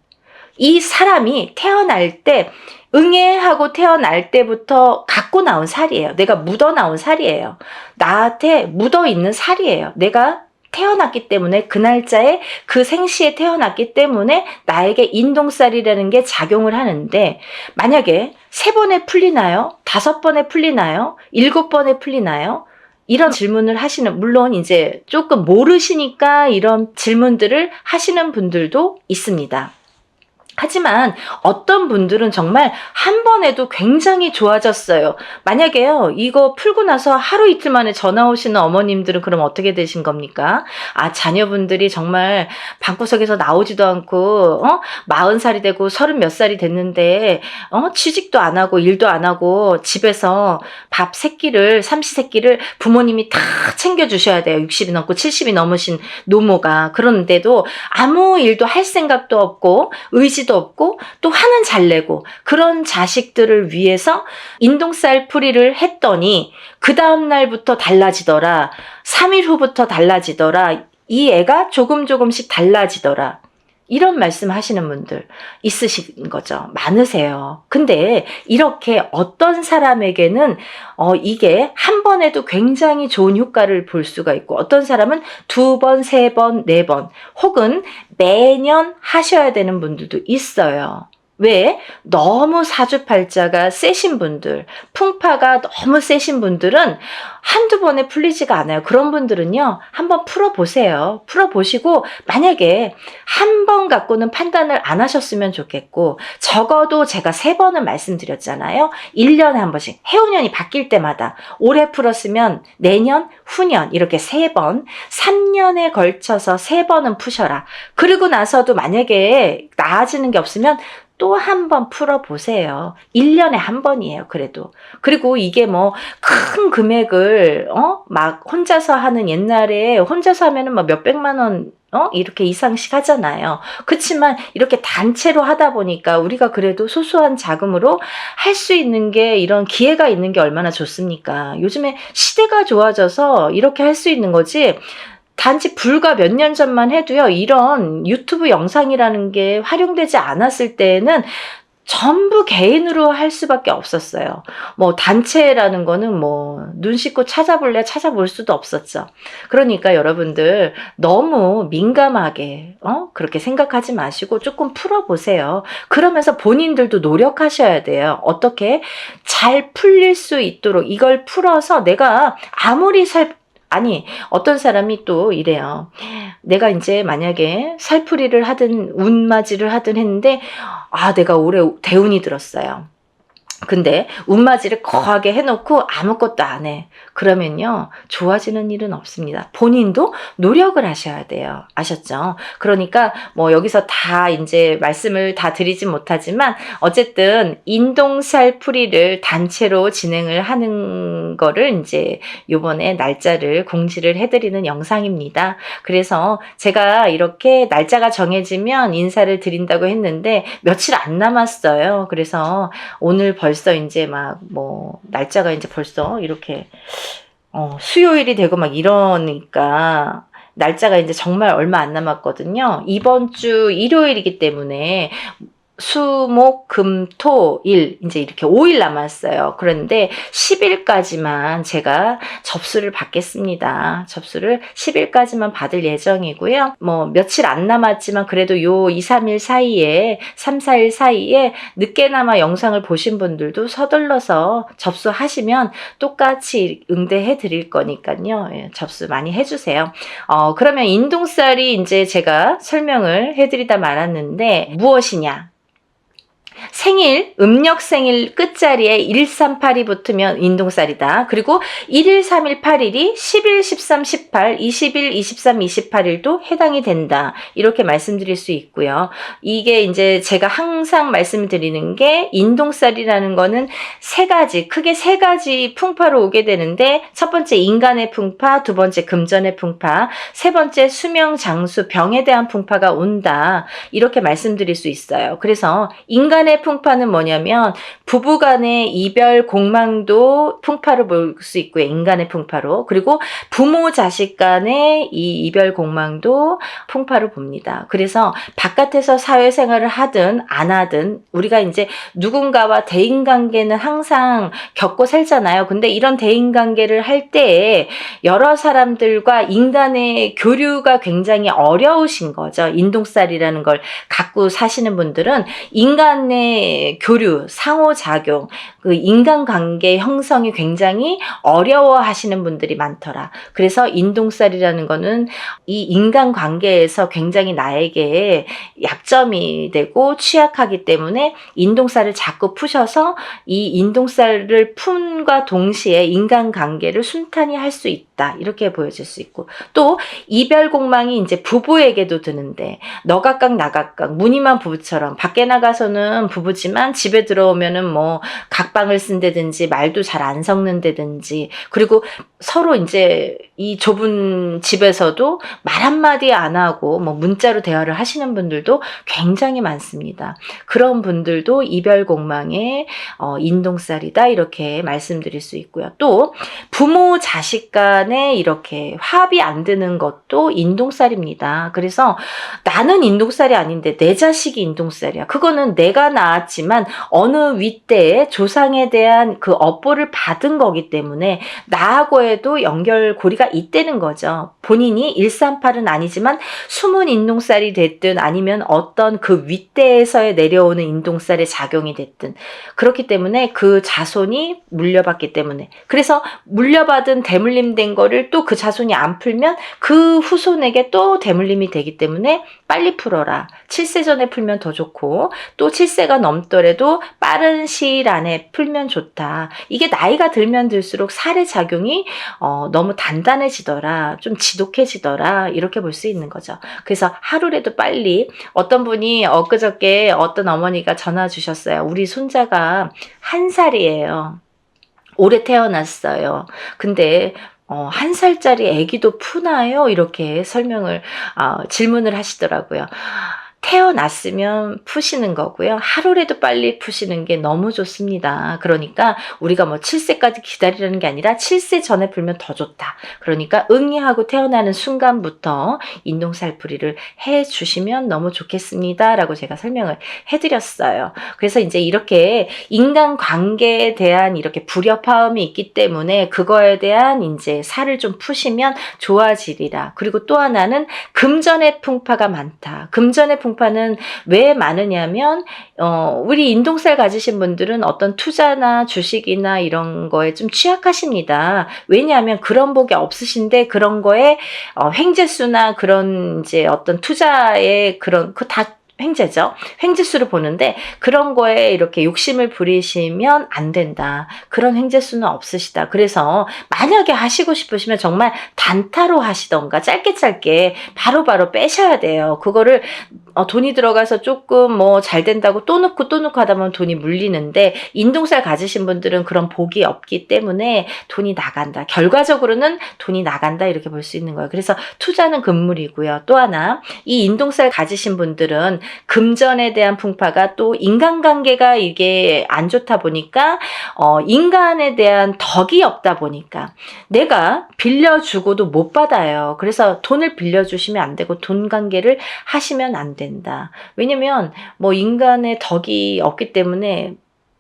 이 사람이 태어날 때, 응애하고 태어날 때부터 갖고 나온 살이에요. 내가 묻어 나온 살이에요. 나한테 묻어 있는 살이에요. 내가 태어났기 때문에, 그 날짜에 그 생시에 태어났기 때문에 나에게 인동살이라는 게 작용을 하는데, 만약에 3번에 풀리나요? 5번에 풀리나요? 7번에 풀리나요? 이런 질문을 하시는, 물론 이제 조금 모르시니까 이런 질문들을 하시는 분들도 있습니다. 하지만 어떤 분들은 정말 한 번에도 굉장히 좋아졌어요. 만약에요, 이거 풀고 나서 하루 이틀 만에 전화 오시는 어머님들은 그럼 어떻게 되신 겁니까? 아, 자녀분들이 정말 방구석에서 나오지도 않고 40살이 되고 30 몇 살이 됐는데 취직도 안 하고 일도 안 하고 집에서 밥 세끼를, 삼시세끼를 부모님이 다 챙겨주셔야 돼요. 60이 넘고 70이 넘으신 노모가. 그런데도 아무 일도 할 생각도 없고 의지도 없고 또 화는 잘 내고, 그런 자식들을 위해서 인동살 풀이를 했더니 그 다음날부터 달라지더라. 3일 후부터 달라지더라. 이 애가 조금씩 달라지더라. 이런 말씀 하시는 분들 있으신 거죠. 많으세요. 근데 이렇게 어떤 사람에게는 이게 한 번에도 굉장히 좋은 효과를 볼 수가 있고, 어떤 사람은 2번, 3번, 4번 혹은 매년 하셔야 되는 분들도 있어요. 왜? 너무 사주팔자가 세신 분들, 풍파가 너무 세신 분들은 한두 번에 풀리지가 않아요. 그런 분들은요, 한번 풀어보세요. 풀어보시고, 만약에 한 번 갖고는 판단을 안 하셨으면 좋겠고, 적어도 제가 3번을 말씀드렸잖아요. 1년에 한 번씩, 해운년이 바뀔 때마다, 올해 풀었으면 내년, 후년 이렇게 3번, 3년에 걸쳐서 3번은 푸셔라. 그리고 나서도 만약에 나아지는 게 없으면 또 한 번 풀어보세요. 1년에 한 번이에요, 그래도. 그리고 이게 뭐 큰 금액을 막 혼자서 하는, 옛날에 혼자서 하면은 막 몇백만 원 이렇게 이상씩 하잖아요. 그렇지만 이렇게 단체로 하다 보니까 우리가 그래도 소소한 자금으로 할 수 있는 게, 이런 기회가 있는 게 얼마나 좋습니까? 요즘에 시대가 좋아져서 이렇게 할 수 있는 거지, 단지 불과 몇 년 전만 해도요, 이런 유튜브 영상이라는 게 활용되지 않았을 때에는 전부 개인으로 할 수밖에 없었어요. 뭐 단체라는 거는 뭐 눈 씻고 찾아볼래 찾아볼 수도 없었죠. 그러니까 여러분들 너무 민감하게 그렇게 생각하지 마시고 조금 풀어보세요. 그러면서 본인들도 노력하셔야 돼요. 어떻게 잘 풀릴 수 있도록, 이걸 풀어서 내가 아무리 아니, 어떤 사람이 또 이래요. 내가 이제 만약에 살풀이를 하든 운맞이를 하든 했는데, 아, 내가 올해 대운이 들었어요. 근데 운맞이를 거하게 해놓고 아무것도 안 해. 그러면요, 좋아지는 일은 없습니다. 본인도 노력을 하셔야 돼요. 아셨죠? 그러니까 뭐 여기서 다 이제 말씀을 다 드리진 못하지만, 어쨌든 인동살 풀이를 단체로 진행을 하는 거를 이제 요번에 날짜를 공지를 해드리는 영상입니다. 그래서 제가 이렇게 날짜가 정해지면 인사를 드린다고 했는데 며칠 안 남았어요. 그래서 오늘 벌써 이제 막 뭐 날짜가 이제 벌써 이렇게 수요일이 되고 막 이러니까 날짜가 이제 정말 얼마 안 남았거든요. 이번 주 일요일이기 때문에 수, 목, 금, 토, 일, 이제 이렇게 5일 남았어요. 그런데 10일까지만 제가 접수를 받겠습니다. 접수를 10일까지만 받을 예정이고요. 뭐 며칠 안 남았지만 그래도 요 2, 3일 사이에, 3, 4일 사이에 늦게나마 영상을 보신 분들도 서둘러서 접수하시면 똑같이 응대해 드릴 거니까요. 예, 접수 많이 해주세요. 그러면 인동살이 이제 제가 설명을 해드리다 말았는데 무엇이냐? 생일, 음력 생일 끝자리에 1382 붙으면 인동살이다. 그리고 1일, 3일, 8일이 10일, 13, 18, 20일, 23, 28일도 해당이 된다. 이렇게 말씀드릴 수 있고요. 이게 이제 제가 항상 말씀드리는 게 인동살이라는 거는 크게 세 가지 풍파로 오게 되는데 첫 번째 인간의 풍파, 두 번째 금전의 풍파, 세 번째 수명, 장수, 병에 대한 풍파가 온다. 이렇게 말씀드릴 수 있어요. 그래서 인간의 풍파는 뭐냐면 부부간의 이별 공망도 풍파로 볼 수 있고요. 인간의 풍파로. 그리고 부모 자식 간의 이 이별 공망도 풍파로 봅니다. 그래서 바깥에서 사회생활을 하든 안 하든 우리가 이제 누군가와 대인관계는 항상 겪고 살잖아요. 근데 이런 대인관계를 할 때에 여러 사람들과 인간의 교류가 굉장히 어려우신 거죠. 인동살이라는 걸 갖고 사시는 분들은 인간의 교류, 상호작용, 그 인간관계 형성이 굉장히 어려워하시는 분들이 많더라. 그래서 인동살이라는 거는 이 인간관계에서 굉장히 나에게 약점이 되고 취약하기 때문에 인동살을 자꾸 푸셔서 이 인동살을 푼과 동시에 인간관계를 순탄히 할 수 있다. 이렇게 보여질 수 있고 또 이별공망이 이제 부부에게도 드는데 너각각 나각각 무늬만 부부처럼 밖에 나가서는 부부지만 집에 들어오면은 뭐 각방을 쓴다든지 말도 잘 안 섞는다든지 그리고 서로 이제 이 좁은 집에서도 말 한마디 안 하고 뭐 문자로 대화를 하시는 분들도 굉장히 많습니다. 그런 분들도 이별공망의 인동살이다 이렇게 말씀드릴 수 있고요. 또 부모 자식 간에 이렇게 합이 안 드는 것도 인동살입니다. 그래서 나는 인동살이 아닌데 내 자식이 인동살이야. 그거는 내가 낳았지만 어느 윗대에 조상에 대한 그 업보를 받은 거기 때문에 나하고에도 연결고리가 있다는 거죠. 본인이 138은 아니지만 숨은 인동살이 됐든 아니면 어떤 그 윗대에서 내려오는 인동살의 작용이 됐든 그렇기 때문에 그 자손이 물려받기 때문에 그래서 물려받은 대물림된 거를 또 그 자손이 안 풀면 그 후손에게 또 대물림이 되기 때문에 빨리 풀어라. 7세 전에 풀면 더 좋고 또 7세가 넘더라도 빠른 시일 안에 풀면 좋다. 이게 나이가 들면 들수록 살의 작용이 너무 단단해지더라. 좀 지독해지더라. 이렇게 볼 수 있는 거죠. 그래서 하루라도 빨리 어떤 분이 엊그저께 어떤 어머니가 전화 주셨어요. 우리 손자가 1살이에요. 올해 태어났어요. 근데 1살짜리 아기도 푸나요? 이렇게 질문을 하시더라고요. 태어났으면 푸시는 거고요. 하루라도 빨리 푸시는 게 너무 좋습니다. 그러니까 우리가 뭐 7세까지 기다리라는 게 아니라 7세 전에 풀면 더 좋다. 그러니까 응이하고 태어나는 순간부터 인동살풀이를 해 주시면 너무 좋겠습니다. 라고 제가 설명을 해드렸어요. 그래서 이제 이렇게 인간관계에 대한 이렇게 불협화음이 있기 때문에 그거에 대한 이제 살을 좀 푸시면 좋아지리라. 그리고 또 하나는 금전의 풍파가 많다. 금전의 풍파는 왜 많으냐면 우리 인동살 가지신 분들은 어떤 투자나 주식이나 이런 거에 좀 취약하십니다. 왜냐하면 그런 복이 없으신데 그런 거에 횡재수나 그런 이제 어떤 투자의 그런 그 다 횡재죠. 횡재수를 보는데 그런 거에 이렇게 욕심을 부리시면 안 된다. 그런 횡재수는 없으시다. 그래서 만약에 하시고 싶으시면 정말 단타로 하시던가 짧게 바로바로 빼셔야 돼요. 그거를 돈이 들어가서 조금 뭐 잘 된다고 또 넣고 하다 보면 돈이 물리는데 인동살 가지신 분들은 그런 복이 없기 때문에 돈이 나간다. 결과적으로는 돈이 나간다 이렇게 볼 수 있는 거예요. 그래서 투자는 금물이고요. 또 하나 이 인동살 가지신 분들은 금전에 대한 풍파가 또 인간관계가 이게 안 좋다 보니까 인간에 대한 덕이 없다 보니까 내가 빌려주고도 못 받아요. 그래서 돈을 빌려주시면 안 되고 돈 관계를 하시면 안 된다. 왜냐면 뭐 인간의 덕이 없기 때문에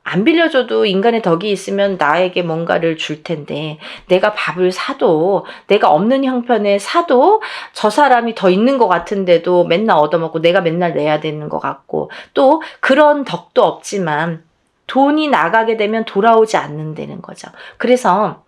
안 빌려줘도 인간의 덕이 있으면 나에게 뭔가를 줄 텐데 내가 밥을 사도 내가 없는 형편에 사도 저 사람이 더 있는 것 같은데도 맨날 얻어먹고 내가 맨날 내야 되는 것 같고 또 그런 덕도 없지만 돈이 나가게 되면 돌아오지 않는다는 거죠. 그래서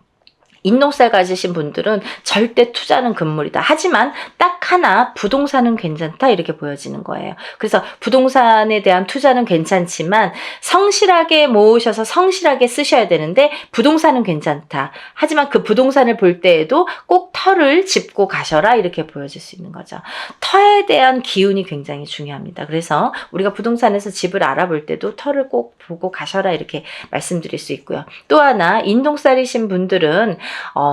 인동살 가지신 분들은 절대 투자는 금물이다. 하지만 딱 하나 부동산은 괜찮다 이렇게 보여지는 거예요. 그래서 부동산에 대한 투자는 괜찮지만 성실하게 모으셔서 성실하게 쓰셔야 되는데 부동산은 괜찮다. 하지만 그 부동산을 볼 때에도 꼭 터를 짚고 가셔라 이렇게 보여질 수 있는 거죠. 터에 대한 기운이 굉장히 중요합니다. 그래서 우리가 부동산에서 집을 알아볼 때도 터를 꼭 보고 가셔라 이렇게 말씀드릴 수 있고요. 또 하나 인동살이신 분들은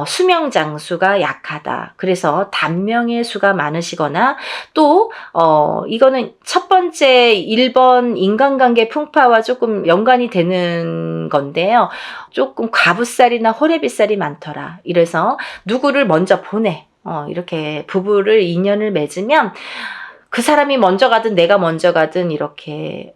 수명 장수가 약하다. 그래서 단명의 수가 많으시거나 또 이거는 첫 번째 1번 인간관계 풍파와 조금 연관이 되는 건데요. 조금 과부살이나 호래비살이 많더라. 이래서 누구를 먼저 보내. 이렇게 부부를 인연을 맺으면 그 사람이 먼저 가든 내가 먼저 가든 이렇게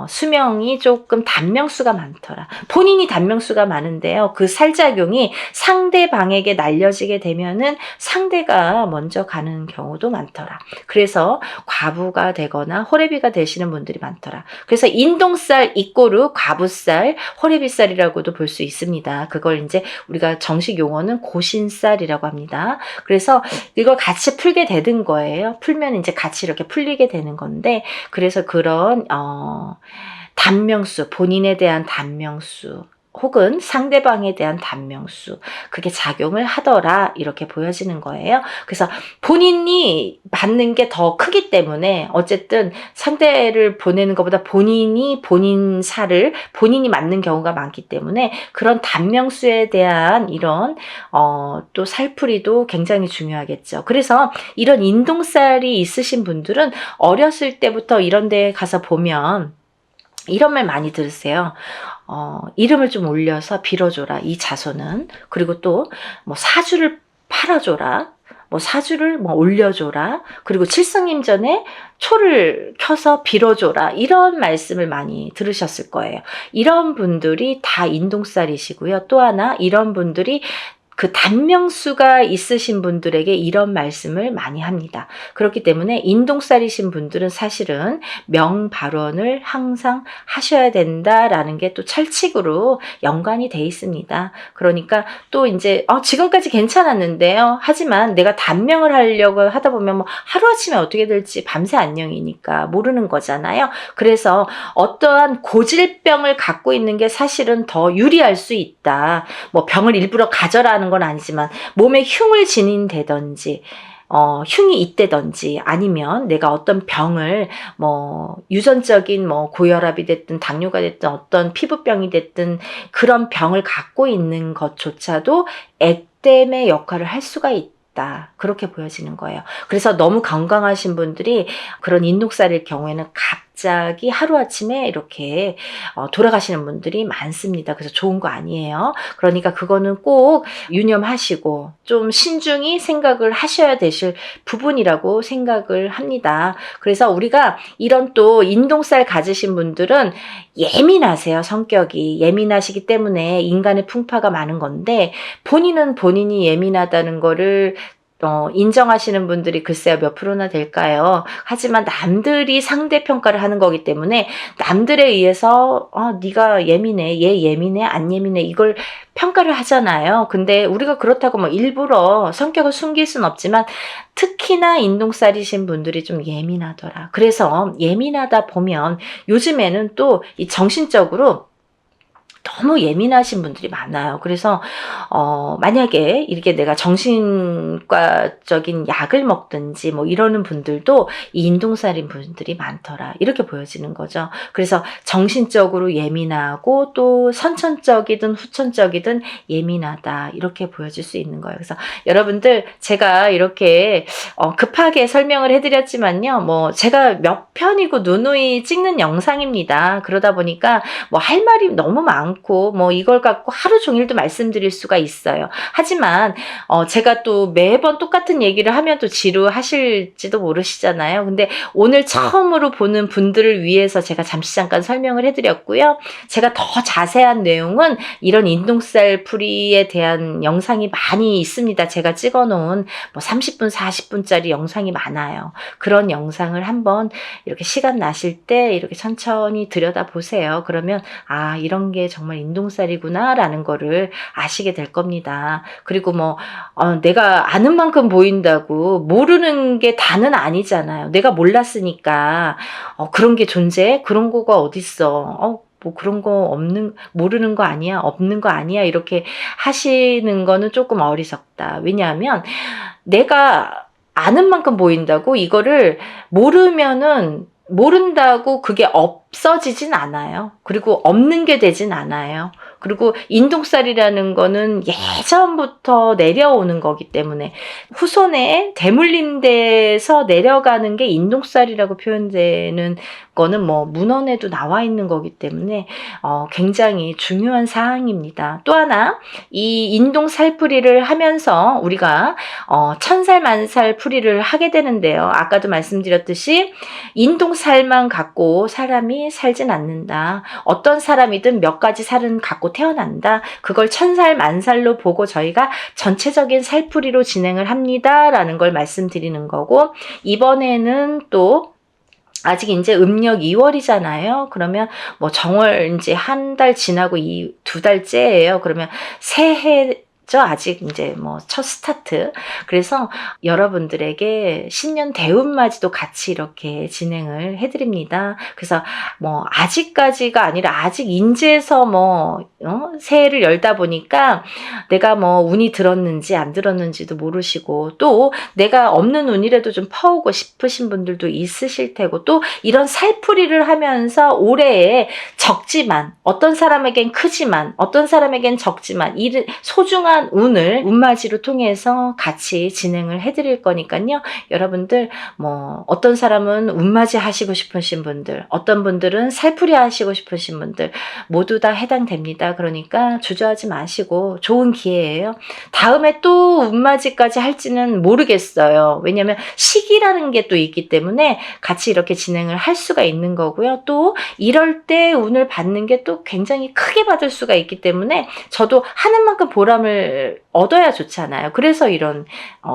수명이 조금 단명수가 많더라. 본인이 단명수가 많은데요. 그 살작용이 상대방에게 날려지게 되면은 상대가 먼저 가는 경우도 많더라. 그래서 과부가 되거나 호래비가 되시는 분들이 많더라. 그래서 인동살 이꼬르 과부살, 호래비살이라고도 볼 수 있습니다. 그걸 이제 우리가 정식 용어는 고신살이라고 합니다. 그래서 이걸 같이 풀게 되는 거예요. 풀면 이제 같이 이렇게 풀리게 되는 건데, 그래서 그런 단명수, 본인에 대한 단명수 혹은 상대방에 대한 단명수, 그게 작용을 하더라 이렇게 보여지는 거예요. 그래서 본인이 받는 게 더 크기 때문에 어쨌든 상대를 보내는 것보다 본인이 본인 살을 본인이 맞는 경우가 많기 때문에 그런 단명수에 대한 이런 또 살풀이도 굉장히 중요하겠죠. 그래서 이런 인동살이 있으신 분들은 어렸을 때부터 이런 데 가서 보면 이런 말 많이 들으세요. 이름을 좀 올려서 빌어줘라, 이 자손은. 그리고 또, 사주를 팔아줘라. 사주를 올려줘라. 그리고 칠성님 전에 초를 켜서 빌어줘라. 이런 말씀을 많이 들으셨을 거예요. 이런 분들이 다 인동살이시고요. 또 하나, 이런 분들이 그 단명수가 있으신 분들에게 이런 말씀을 많이 합니다. 그렇기 때문에 인동살이신 분들은 사실은 명발언을 항상 하셔야 된다라는 게 또 철칙으로 연관이 돼 있습니다. 그러니까 또 이제 지금까지 괜찮았는데요. 하지만 내가 단명을 하려고 하다 보면 하루아침에 어떻게 될지 밤새 안녕이니까 모르는 거잖아요. 그래서 어떠한 고질병을 갖고 있는 게 사실은 더 유리할 수 있다. 병을 일부러 가져라는 건 아니지만 몸에 흉을 지닌다든지 흉이 있다든지 아니면 내가 어떤 병을 유전적인 고혈압이 됐든 당뇨가 됐든 어떤 피부병이 됐든 그런 병을 갖고 있는 것조차도 액땜의 역할을 할 수가 있다. 그렇게 보여지는 거예요. 그래서 너무 건강하신 분들이 그런 인동살일 경우에는 갑자기 하루아침에 이렇게 돌아가시는 분들이 많습니다. 그래서 좋은 거 아니에요. 그러니까 그거는 꼭 유념하시고 좀 신중히 생각을 하셔야 되실 부분이라고 생각을 합니다. 그래서 우리가 이런 또 인동살 가지신 분들은 예민하세요. 성격이 예민하시기 때문에 인간의 풍파가 많은 건데 본인은 본인이 예민하다는 거를 인정하시는 분들이 글쎄요 몇 프로나 될까요? 하지만 남들이 상대평가를 하는 거기 때문에 남들에 의해서 네가 예민해, 얘 예민해, 안 예민해 이걸 평가를 하잖아요. 근데 우리가 그렇다고 일부러 성격을 숨길 순 없지만 특히나 인동살이신 분들이 좀 예민하더라. 그래서 예민하다 보면 요즘에는 또 이 정신적으로 너무 예민하신 분들이 많아요. 그래서 만약에 이렇게 내가 정신과적인 약을 먹든지 이러는 분들도 이 인동살인 분들이 많더라. 이렇게 보여지는 거죠. 그래서 정신적으로 예민하고 또 선천적이든 후천적이든 예민하다. 이렇게 보여질 수 있는 거예요. 그래서 여러분들 제가 이렇게 급하게 설명을 해드렸지만요. 제가 몇 편이고 누누이 찍는 영상입니다. 그러다 보니까 할 말이 너무 많고 이걸 갖고 하루 종일도 말씀드릴 수가 있어요. 하지만 제가 또 매번 똑같은 얘기를 하면 또 지루하실지도 모르시잖아요. 근데 오늘 처음으로 보는 분들을 위해서 제가 잠시 잠깐 설명을 해드렸고요. 제가 더 자세한 내용은 이런 인동살 풀이에 대한 영상이 많이 있습니다. 제가 찍어놓은 30분, 40분짜리 영상이 많아요. 그런 영상을 한번 이렇게 시간 나실 때 이렇게 천천히 들여다보세요. 그러면 이런 게 정말 정말 인동살이구나라는 거를 아시게 될 겁니다. 그리고 뭐 내가 아는 만큼 보인다고 모르는 게 다는 아니잖아요. 내가 몰랐으니까 그런 게 존재해? 그런 거가 어딨어? 뭐 그런 거 모르는 거 아니야? 없는 거 아니야? 이렇게 하시는 거는 조금 어리석다. 왜냐하면 내가 아는 만큼 보인다고 이거를 모른다고 그게 없어지진 않아요. 그리고 없는 게 되진 않아요. 그리고 인동살이라는 거는 예전부터 내려오는 거기 때문에 후손에 대물림돼서 내려가는 게 인동살이라고 표현되는 거는 뭐 문헌에도 나와 있는 거기 때문에 굉장히 중요한 사항입니다. 또 하나 이 인동살풀이를 하면서 우리가 천살 만살 풀이를 하게 되는데요. 아까도 말씀드렸듯이 인동살만 갖고 사람이 살진 않는다. 어떤 사람이든 몇 가지 살은 갖고 태어난다. 그걸 천살 만살로 보고 저희가 전체적인 살풀이로 진행을 합니다. 라는 걸 말씀드리는 거고, 이번에는 또 아직 이제 음력 2월이잖아요. 그러면 뭐 정월 이제 한 달 지나고 2달째예요. 그러면 새해 아직 이제 뭐 첫 스타트. 그래서 여러분들에게 신년 대운맞이도 같이 이렇게 진행을 해드립니다. 그래서 뭐 아직까지가 아니라 아직 인제서 새해를 열다 보니까 내가 뭐 운이 들었는지 안 들었는지도 모르시고, 또 내가 없는 운이라도 좀 퍼오고 싶으신 분들도 있으실 테고, 또 이런 살풀이를 하면서 올해에 적지만 어떤 사람에겐 크지만 어떤 사람에겐 적지만 이 소중한 운을 운맞이로 통해서 같이 진행을 해드릴 거니까요. 여러분들 뭐 어떤 사람은 운맞이 하시고 싶으신 분들, 어떤 분들은 살풀이 하시고 싶으신 분들 모두 다 해당됩니다. 그러니까 주저하지 마시고 좋은 기회예요. 다음에 또 운맞이까지 할지는 모르겠어요. 왜냐하면 시기라는 게 또 있기 때문에 같이 이렇게 진행을 할 수가 있는 거고요. 또 이럴 때 운을 받는 게 또 굉장히 크게 받을 수가 있기 때문에 저도 하는 만큼 보람을 얻어야 좋잖아요. 그래서 이런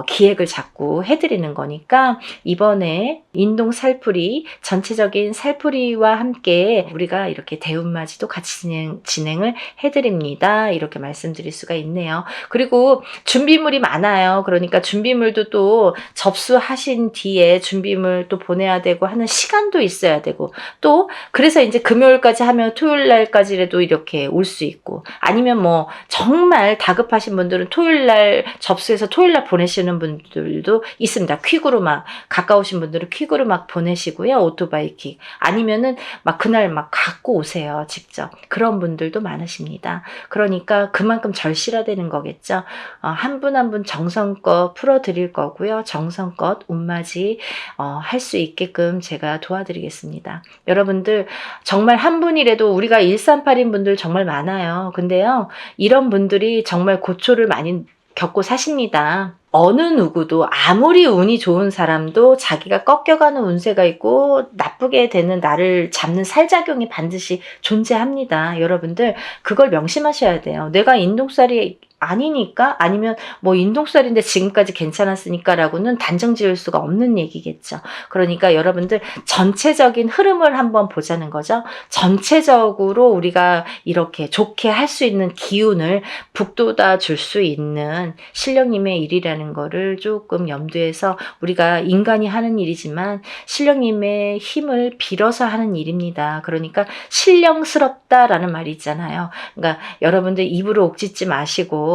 기획을 자꾸 해드리는 거니까 이번에 인동 살풀이, 전체적인 살풀이와 함께 우리가 이렇게 대운맞이도 같이 진행을 해드립니다. 이렇게 말씀드릴 수가 있네요. 그리고 준비물이 많아요. 그러니까 준비물도 또 접수하신 뒤에 준비물 또 보내야 되고 하는 시간도 있어야 되고, 또 그래서 이제 금요일까지 하면 토요일 날까지라도 이렇게 올 수 있고, 아니면 뭐 정말 다급하신 분들은 토요일 날 접수해서 토요일 날 보내시는 분들도 있습니다. 퀵으로 막 가까우신 분들은 퀵으로 막 보내시고요. 오토바이 퀵. 아니면은 막 그날 막 갖고 오세요. 직접. 그런 분들도 많으십니다. 그러니까 그만큼 절실화되는 거겠죠. 한 분 한 분 정성껏 풀어드릴 거고요. 정성껏 운맞이 할 수 있게끔 제가 도와드리겠습니다. 여러분들 정말 한 분이라도, 우리가 1382인 분들 정말 많아요. 근데요, 이런 분들이 정말 고초를 많이 겪고 사십니다. 어느 누구도 아무리 운이 좋은 사람도 자기가 꺾여가는 운세가 있고 나쁘게 되는 나를 잡는 살작용이 반드시 존재합니다. 여러분들 그걸 명심하셔야 돼요. 내가 인동살이 아니니까, 아니면 뭐 인동살인데 지금까지 괜찮았으니까 라고는 단정 지을 수가 없는 얘기겠죠. 그러니까 여러분들 전체적인 흐름을 한번 보자는 거죠. 전체적으로 우리가 이렇게 좋게 할 수 있는 기운을 북돋아 줄 수 있는 신령님의 일이라는 거를 조금 염두에서, 우리가 인간이 하는 일이지만 신령님의 힘을 빌어서 하는 일입니다. 그러니까 신령스럽다라는 말이 있잖아요. 그러니까 여러분들 입으로 옥짓지 마시고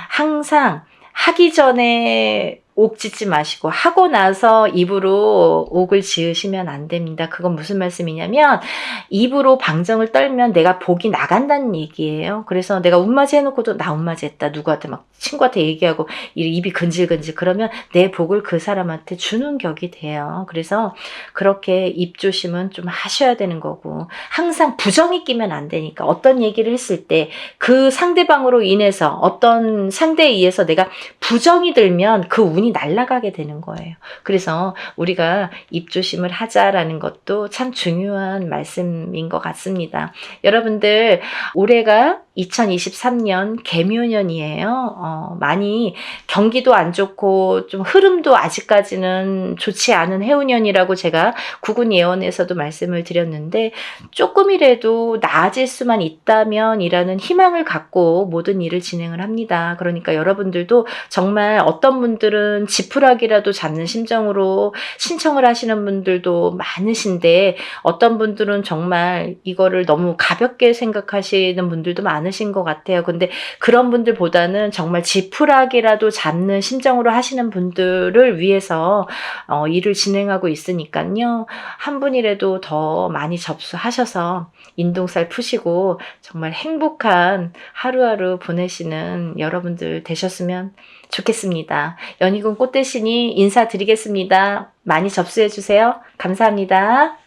항상 하기 전에 옥 짓지 마시고 하고 나서 입으로 옥을 지으시면 안 됩니다. 그건 무슨 말씀이냐면 입으로 방정을 떨면 내가 복이 나간다는 얘기예요. 그래서 내가 운맞이 해놓고도 나 운맞이 했다, 누구한테 막 친구한테 얘기하고 입이 근질근질 그러면 내 복을 그 사람한테 주는 격이 돼요. 그래서 그렇게 입 조심은 좀 하셔야 되는 거고, 항상 부정이 끼면 안 되니까 어떤 얘기를 했을 때 그 상대방으로 인해서 어떤 상대에 의해서 내가 부정이 들면 그 운이 날아가게 되는 거예요. 그래서 우리가 입조심을 하자라는 것도 참 중요한 말씀인 것 같습니다. 여러분들 올해가 2023년 개묘년이에요. 많이 경기도 안 좋고 좀 흐름도 아직까지는 좋지 않은 해운년이라고 제가 구군 예언에서도 말씀을 드렸는데, 조금이라도 나아질 수만 있다면이라는 희망을 갖고 모든 일을 진행을 합니다. 그러니까 여러분들도 정말 어떤 분들은 지푸라기라도 잡는 심정으로 신청을 하시는 분들도 많으신데, 어떤 분들은 정말 이거를 너무 가볍게 생각하시는 분들도 많으신 것 같아요. 근데 그런 분들보다는 정말 지푸라기라도 잡는 심정으로 하시는 분들을 위해서 일을 진행하고 있으니까요. 한 분이라도 더 많이 접수하셔서 인동살 푸시고 정말 행복한 하루하루 보내시는 여러분들 되셨으면 좋겠습니다. 연희군 꽃대신이 인사드리겠습니다. 많이 접수해 주세요. 감사합니다.